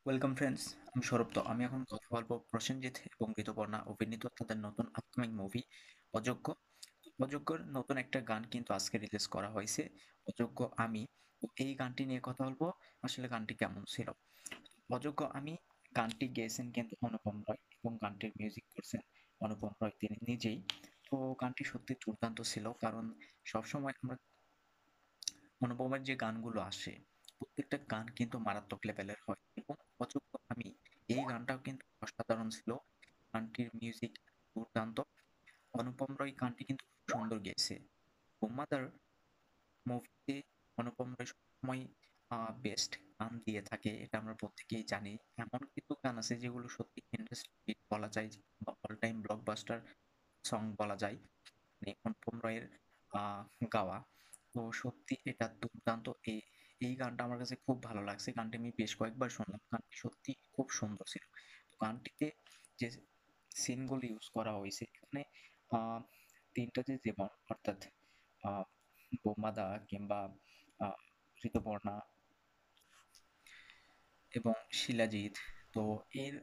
Welcome friends, আমি সৌরভ। তো আমি এখন কথা বলবো প্রসেনজিৎ এবং ঋতুপর্ণা অভিনীত তাদের নতুন আপকামিং মুভি অযোগ্য। অযোগ্যর নতুন একটা গান কিন্তু আজকে রিলিজ করা হয়েছে, অযোগ্য আমি। তো এই গানটি নিয়ে কথা বলবো, আসলে গানটি কেমন ছিল। অযোগ্য আমি গানটি গেয়েছেন কিন্তু অনুপম রয় এবং গানটির মিউজিক করছেন অনুপম রয় তিনি নিজেই। তো গানটি সত্যি দুর্দান্ত ছিল, কারণ সবসময় আমরা অনুপমের যে গানগুলো আসে প্রত্যেকটা গান কিন্তু মারাত্মক লেভেলের হয়, এবং অযোগ্য আমি এই গানটাও কিন্তু অসাধারণ ছিল। গানটির মিউজিক দুর্দান্ত। অনুপম রয় গানটি কিন্তু খুব সুন্দর গেয়েছে। বোম্মাদার মুভিতে অনুপম রয় সবসময় বেস্ট গান দিয়ে থাকে, এটা আমরা প্রত্যেকেই জানি। এমন কিছু গান আছে যেগুলো সত্যি ইন্ডাস্ট্রি বলা যায় বা অল টাইম ব্লকবাস্টার সং বলা যায়, মানে অনুপম রয়ের আহ, গাওয়া। তো সত্যি এটা দুর্দান্ত। এই গানটা আমার কাছে খুব ভালো লাগছে, গানটি আমি বেশ কয়েকবার শুনলাম, গানটি সত্যি খুব সুন্দর ছিল। তো গানটিতে যে সিনগুলো ইউজ করা হয়েছে এখানে, আহ, তিনটা যে জীবন, অর্থাৎ আহ, বোমাদা কিংবা আহ, ঋতুপর্ণা এবং শিলাজিৎ। তো এর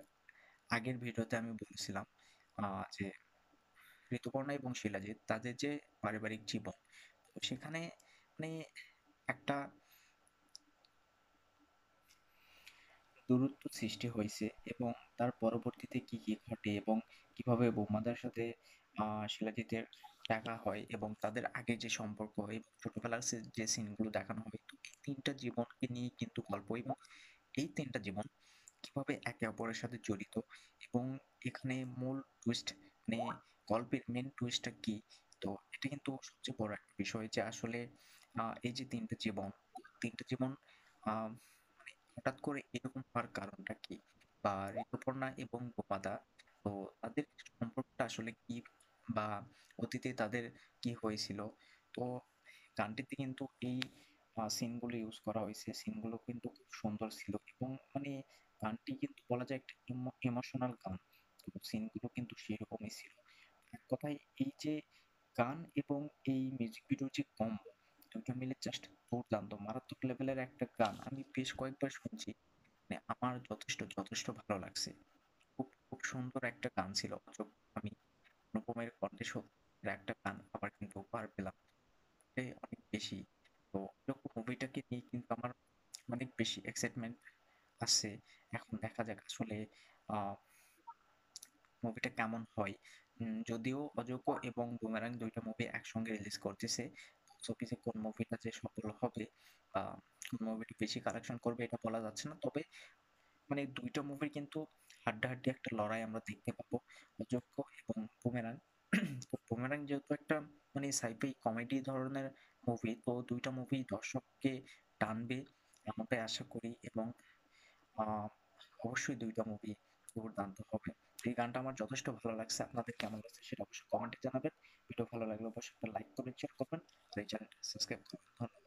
আগের ভিডিওতে আমি বলেছিলাম যে ঋতুপর্ণা এবং শিলাজিৎ তাদের যে পারিবারিক জীবন, তো সেখানে মানে একটা দূরত্ব সৃষ্টি হয়েছে, এবং তার পরবর্তীতে কি কি ঘটে এবং কিভাবে বোমাদার সাথে শিলাজিতের দেখা হয় এবং তাদের আগে যে সম্পর্ক এবং ছোটবেলার যে সিনগুলো দেখানো হয়, তো এই তিনটা জীবনকে নিয়ে কিন্তু গল্প, এবং এই তিনটা জীবন কিভাবে একে অপরের সাথে জড়িত, এবং এখানে মূল টুইস্ট, মানে গল্পের মেন টুইস্টটা কি। তো এটা কিন্তু সবচেয়ে বড় একটা বিষয় যে আসলে এই যে তিনটা জীবন আহ, মানে হঠাৎ করে এরকম হওয়ার কারণটা কি, বা ঋতুপর্ণা এবং বোপাদা, তো তাদের সম্পর্কটা আসলে কি, বা অতীতে তাদের কি হয়েছিল। তো গানটিতে কিন্তু এই সিনগুলো ইউজ করা হয়েছে, সিনগুলো কিন্তু খুব সুন্দর ছিল, এবং মানে গানটি কিন্তু বলা যায় একটা ইমোশনাল গান। তো সিনগুলো কিন্তু সেরকমই ছিল। এক কথায় এই যে গান এবং এই মিউজিক ভিডিওর যে কম্বো, দুটো মিলে জাস্ট দুর্দান্ত মারাত্মক লেভেলের একটা গান। আমি বেশ কয়েকবার শুনছি, মানে আমার যথেষ্ট যথেষ্ট ভালো লাগছে। খুব খুব সুন্দর একটা গান ছিল আমি অনুপমের কণ্ঠে সত্যি একটা গান আবার কিন্তু উপহার পেলাম, অনেক বেশি। তো এরকম মুভিটাকে নিয়ে কিন্তু আমার অনেক বেশি এক্সাইটমেন্ট আছে। এখন দেখা যাক আসলে আহ মুভিটা কেমন হয়। যদিও অযোগ্য এবং বুমেরাং দুইটা মুভি একসঙ্গে রিলিজ করতেছে, বক্স অফিসে কোন মুভিটা যে সফল হবে বা কোন মুভিটি বেশি কালেকশন করবে এটা বলা যাচ্ছে না, তবে মানে দুইটা মুভির কিন্তু হাড্ডাহাড্ডি একটা লড়াই আমরা দেখতে পাবো, অযোগ্য এবং বুমেরাং। তো বুমেরাং যেহেতু একটা মানে সাইফাই কমেডি ধরনের মুভি, তো দুইটা মুভি দর্শককে টানবে এমনটাই আশা করি, এবং আহ, অবশ্যই দুইটা মুভি দুর্দান্ত হবে। এই গানটা আমার যথেষ্ট ভালো লাগছে, আপনাদের কেমন লাগছে সেটা অবশ্যই কমেন্টে জানাবেন। ভিডিও ভালো লাগলে অবশ্যই একটা লাইক করবেন, শেয়ার করবেন, আর এই চ্যানেলটা সাবস্ক্রাইব করবেন। ধন্যবাদ।